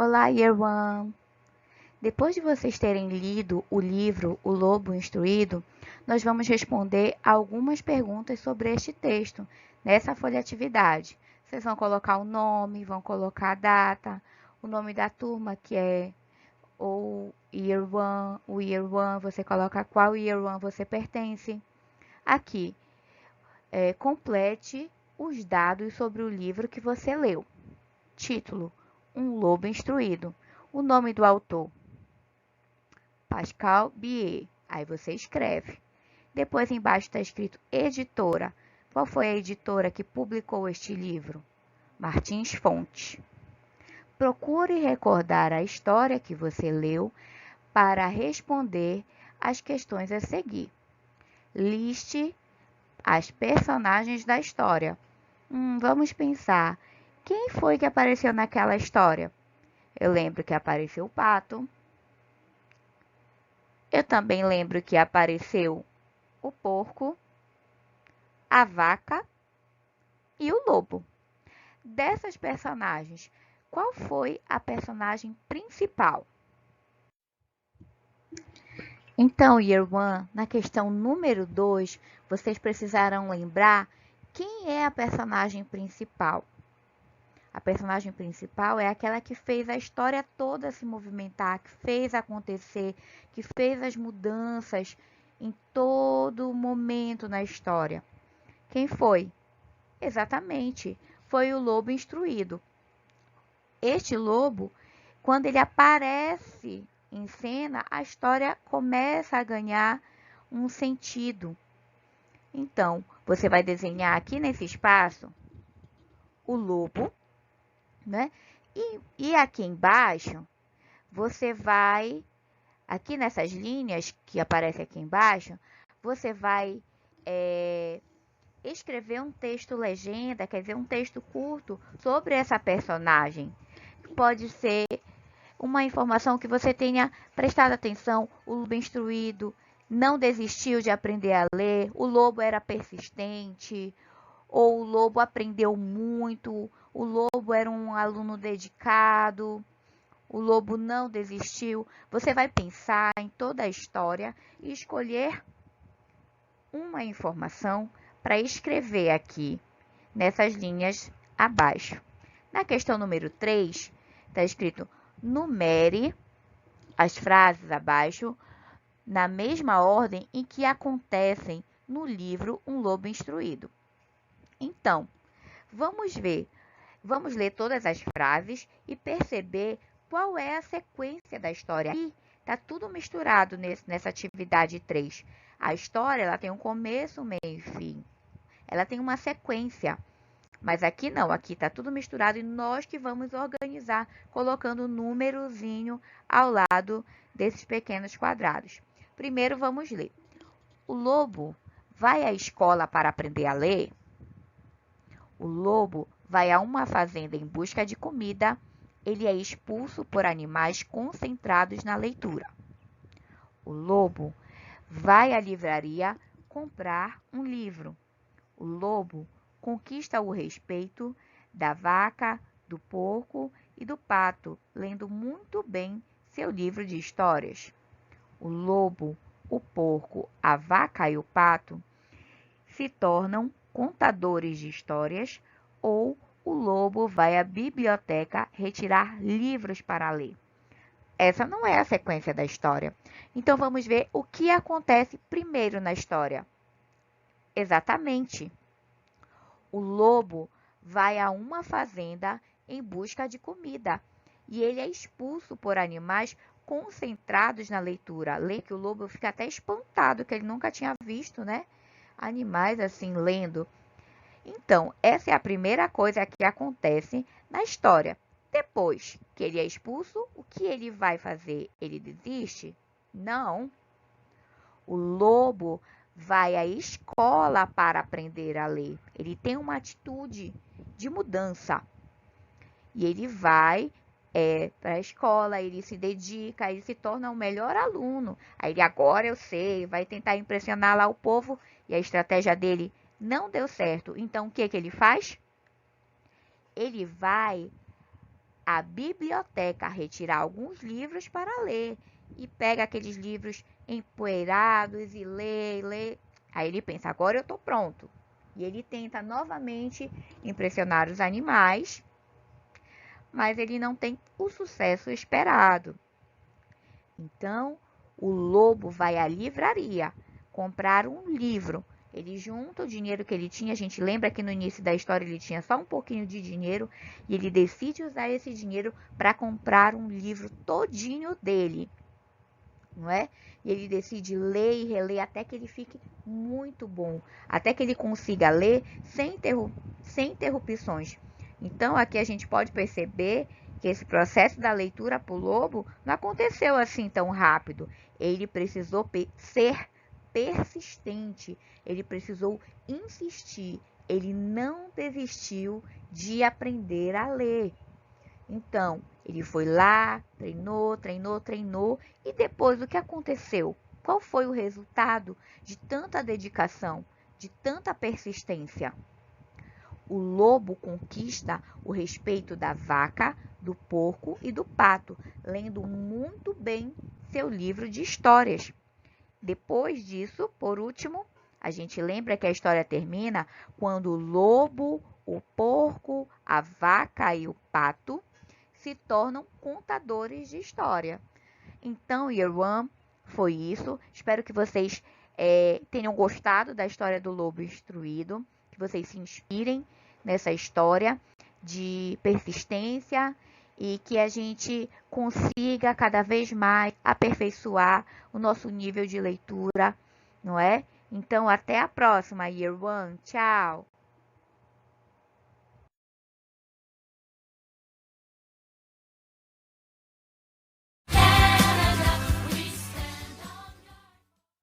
Olá, Year One! Depois de vocês terem lido o livro O Lobo Instruído, nós vamos responder algumas perguntas sobre este texto, nessa folha-atividade. Vocês vão colocar o nome, vão colocar a data, o nome da turma, que é o Year One, você coloca qual Year One você pertence. Aqui, complete os dados sobre o livro que você leu. Título: Um Lobo Instruído. O nome do autor: Pascal Bier. Aí você escreve. Depois embaixo está escrito editora. Qual foi a editora que publicou este livro? Martins Fontes. Procure recordar a história que você leu para responder as questões a seguir. Liste as personagens da história. Vamos pensar. Quem foi que apareceu naquela história? Eu lembro que apareceu o pato. Eu também lembro que apareceu o porco, a vaca e o lobo. Dessas personagens, qual foi a personagem principal? Então, Year One, na questão número 2, vocês precisarão lembrar quem é a personagem principal. A personagem principal é aquela que fez a história toda se movimentar, que fez acontecer, que fez as mudanças em todo momento na história. Quem foi? Exatamente, foi o lobo instruído. Este lobo, quando ele aparece em cena, a história começa a ganhar um sentido. Então, você vai desenhar aqui nesse espaço o lobo, né? E aqui embaixo, você vai, aqui nessas linhas que aparecem aqui embaixo, você vai escrever um texto legenda, quer dizer, um texto curto sobre essa personagem. Pode ser uma informação que você tenha prestado atenção: o lobo instruído não desistiu de aprender a ler, o lobo era persistente, ou o lobo aprendeu muito, o lobo era um aluno dedicado, o lobo não desistiu. Você vai pensar em toda a história e escolher uma informação para escrever aqui nessas linhas abaixo. Na questão número 3, está escrito: numere as frases abaixo na mesma ordem em que acontecem no livro Um Lobo Instruído. Então, vamos ler todas as frases e perceber qual é a sequência da história. Aqui está tudo misturado nessa atividade 3. A história ela tem um começo, meio e fim. Ela tem uma sequência. Mas aqui não, aqui está tudo misturado e nós que vamos organizar, colocando um númerozinho ao lado desses pequenos quadrados. Primeiro vamos ler. O lobo vai à escola para aprender a ler? O lobo vai a uma fazenda em busca de comida. Ele é expulso por animais concentrados na leitura. O lobo vai à livraria comprar um livro. O lobo conquista o respeito da vaca, do porco e do pato, lendo muito bem seu livro de histórias. O lobo, o porco, a vaca e o pato se tornam contadores de histórias, ou o lobo vai à biblioteca retirar livros para ler. Essa não é a sequência da história. Então, vamos ver o que acontece primeiro na história. Exatamente. O lobo vai a uma fazenda em busca de comida e ele é expulso por animais concentrados na leitura. Lê que o lobo fica até espantado, que ele nunca tinha visto, né? Animais assim lendo. Então, essa é a primeira coisa que acontece na história. Depois que ele é expulso, o que ele vai fazer? Ele desiste? Não. O lobo vai à escola para aprender a ler. Ele tem uma atitude de mudança. E ele vai para a escola, ele se dedica, ele se torna o melhor aluno. Aí ele, agora eu sei, vai tentar impressionar lá o povo e a estratégia dele não deu certo. Então, o que ele faz? Ele vai à biblioteca retirar alguns livros para ler. E pega aqueles livros empoeirados e lê, lê. Aí ele pensa, agora eu estou pronto. E ele tenta novamente impressionar os animais, mas ele não tem o sucesso esperado. Então, o lobo vai à livraria comprar um livro. Ele junta o dinheiro que ele tinha. A gente lembra que no início da história ele tinha só um pouquinho de dinheiro e ele decide usar esse dinheiro para comprar um livro todinho dele, não é? E ele decide ler e reler até que ele fique muito bom, até que ele consiga ler sem interrupções. Então, aqui a gente pode perceber que esse processo da leitura para o lobo não aconteceu assim tão rápido. Ele precisou ser persistente, ele precisou insistir, ele não desistiu de aprender a ler. Então, ele foi lá, treinou, treinou, treinou, e depois o que aconteceu? Qual foi o resultado de tanta dedicação, de tanta persistência? O lobo conquista o respeito da vaca, do porco e do pato, lendo muito bem seu livro de histórias. Depois disso, por último, a gente lembra que a história termina quando o lobo, o porco, a vaca e o pato se tornam contadores de história. Então, Year One, foi isso. Espero que vocês tenham gostado da história do lobo instruído, que vocês se inspirem nessa história de persistência e que a gente consiga cada vez mais aperfeiçoar o nosso nível de leitura, não é? Então, até a próxima, Year One. Tchau!